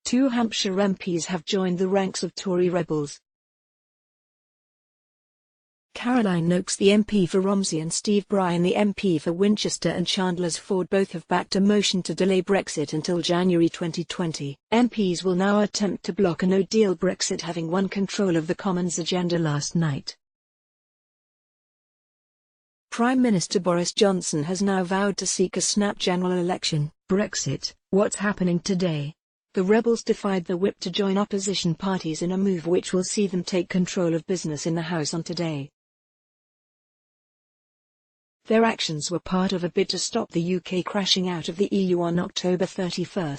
Two Hampshire MPs have joined the ranks of Tory rebels. Caroline Nokes, the MP for Romsey, and Steve Brine, the MP for Winchester and Chandler's Ford, both have backed a motion to delay Brexit until January 2020. MPs will now attempt to block a no-deal Brexit, having won control of the Commons' agenda last night. Prime Minister Boris Johnson has now vowed to seek a snap general election. Brexit, what's happening today? The rebels defied the whip to join opposition parties in a move which will see them take control of business in the House on today. Their actions were part of a bid to stop the UK crashing out of the EU on October 31.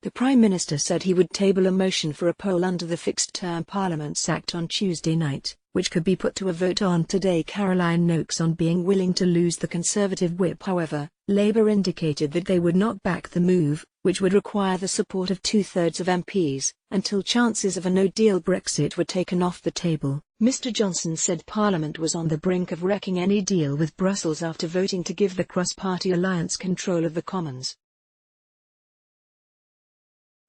The Prime Minister said he would table a motion for a poll under the Fixed-Term Parliaments Act on Tuesday night, which could be put to a vote on today. Caroline Nokes on being willing to lose the Conservative whip. However, Labour indicated that they would not back the move, which would require the support of two-thirds of MPs, until chances of a no-deal Brexit were taken off the table. Mr Johnson said Parliament was on the brink of wrecking any deal with Brussels after voting to give the cross-party alliance control of the Commons.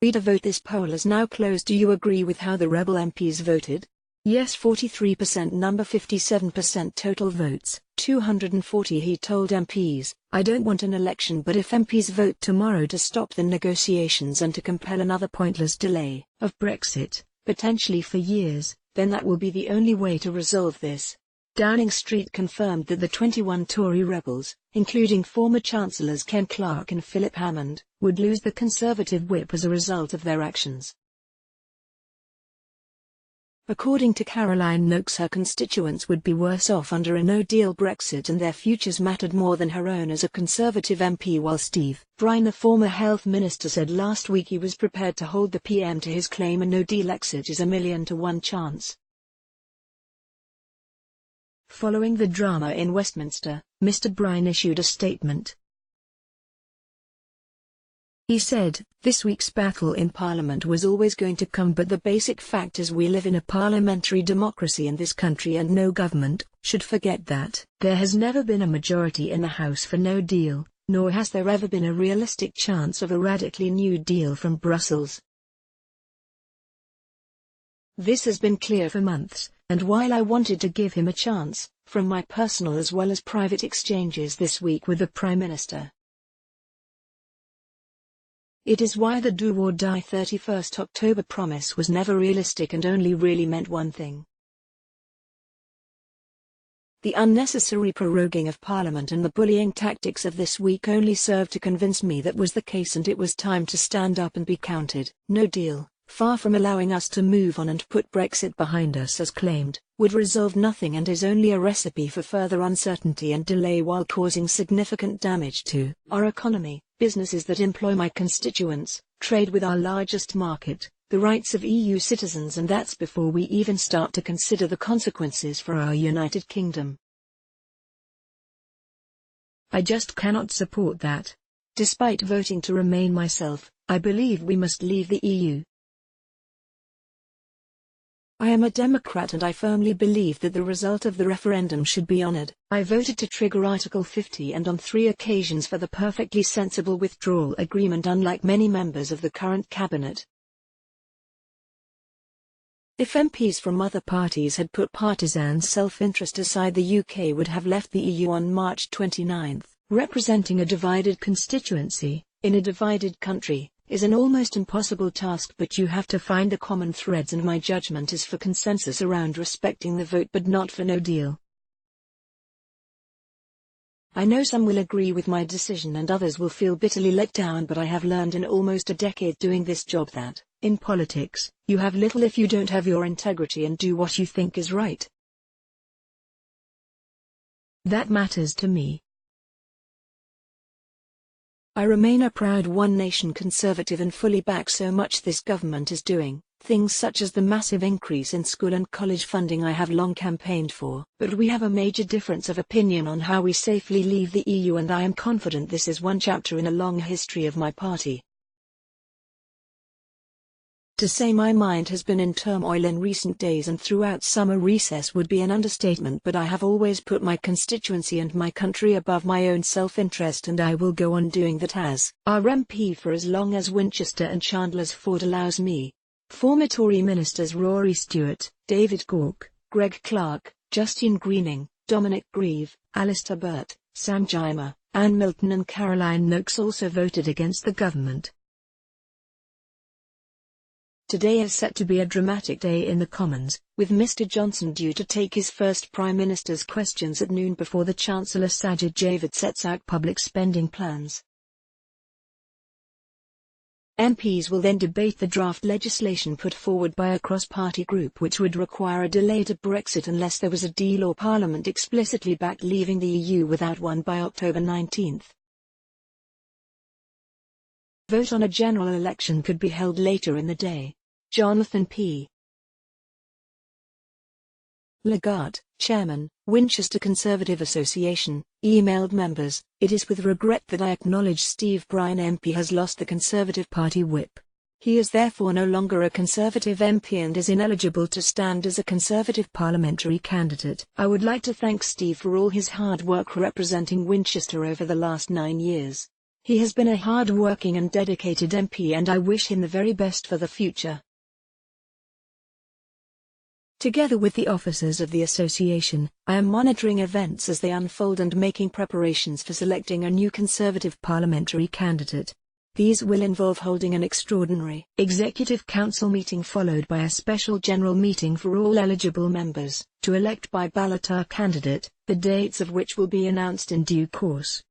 Read a vote. This poll is now closed. Do you agree with how the rebel MPs voted? Yes 43%, number 57% total votes, 240. He told MPs, "I don't want an election, but if MPs vote tomorrow to stop the negotiations and to compel another pointless delay of Brexit, potentially for years, then that will be the only way to resolve this." Downing Street confirmed that the 21 Tory rebels, including former Chancellors Ken Clarke and Philip Hammond, would lose the Conservative whip as a result of their actions. According to Caroline Nokes, her constituents would be worse off under a no-deal Brexit, and their futures mattered more than her own as a Conservative MP, while Steve Brine, the former health minister, said last week he was prepared to hold the PM to his claim a no-deal exit is a 1,000,000 to 1 chance. Following the drama in Westminster, Mr Brine issued a statement. He said, "This week's battle in Parliament was always going to come, but the basic fact is we live in a parliamentary democracy in this country, and no government should forget that. There has never been a majority in the House for no deal, nor has there ever been a realistic chance of a radically new deal from Brussels. This has been clear for months, and while I wanted to give him a chance, from my personal as well as private exchanges this week with the Prime Minister, it is why the do or die 31st October promise was never realistic and only really meant one thing. The unnecessary proroguing of Parliament and the bullying tactics of this week only served to convince me that was the case, and it was time to stand up and be counted. No deal, far from allowing us to move on and put Brexit behind us as claimed, would resolve nothing and is only a recipe for further uncertainty and delay while causing significant damage to our economy, businesses that employ my constituents, trade with our largest market, the rights of EU citizens, and that's before we even start to consider the consequences for our United Kingdom. I just cannot support that. Despite voting to remain myself, I believe we must leave the EU. I am a Democrat and I firmly believe that the result of the referendum should be honored. I voted to trigger Article 50 and on 3 occasions for the perfectly sensible withdrawal agreement, unlike many members of the current cabinet. If MPs from other parties had put partisan self-interest aside, the UK would have left the EU on March 29. Representing a divided constituency, in a divided country, is an almost impossible task, but you have to find the common threads, and my judgment is for consensus around respecting the vote but not for no deal. I know some will agree with my decision and others will feel bitterly let down, but I have learned in almost a decade doing this job that, in politics, you have little if you don't have your integrity and do what you think is right. That matters to me. I remain a proud One Nation Conservative and fully back so much this government is doing, things such as the massive increase in school and college funding I have long campaigned for. But we have a major difference of opinion on how we safely leave the EU, and I am confident this is one chapter in a long history of my party. To say my mind has been in turmoil in recent days and throughout summer recess would be an understatement, but I have always put my constituency and my country above my own self-interest, and I will go on doing that as our MP for as long as Winchester and Chandler's allows me. Former Tory ministers Rory Stewart, David Gauke, Greg Clark, Justine Greening, Dominic Grieve, Alistair Burt, Sam Gyimah, Anne Milton and Caroline Nokes also voted against the government. Today is set to be a dramatic day in the Commons, with Mr Johnson due to take his first Prime Minister's questions at noon before the Chancellor Sajid Javid sets out public spending plans. MPs will then debate the draft legislation put forward by a cross-party group which would require a delay to Brexit unless there was a deal or Parliament explicitly backed leaving the EU without one by October 19. Vote on a general election could be held later in the day. Jonathan P. Lagarde, Chairman, Winchester Conservative Association, emailed members, "It is with regret that I acknowledge Steve Brine MP has lost the Conservative Party whip. He is therefore no longer a Conservative MP and is ineligible to stand as a Conservative parliamentary candidate. I would like to thank Steve for all his hard work representing Winchester over the last 9 years. He has been a hard-working and dedicated MP and I wish him the very best for the future." Together with the officers of the association, I am monitoring events as they unfold and making preparations for selecting a new Conservative parliamentary candidate. These will involve holding an extraordinary Executive Council meeting followed by a special general meeting for all eligible members, to elect by ballot our candidate, the dates of which will be announced in due course.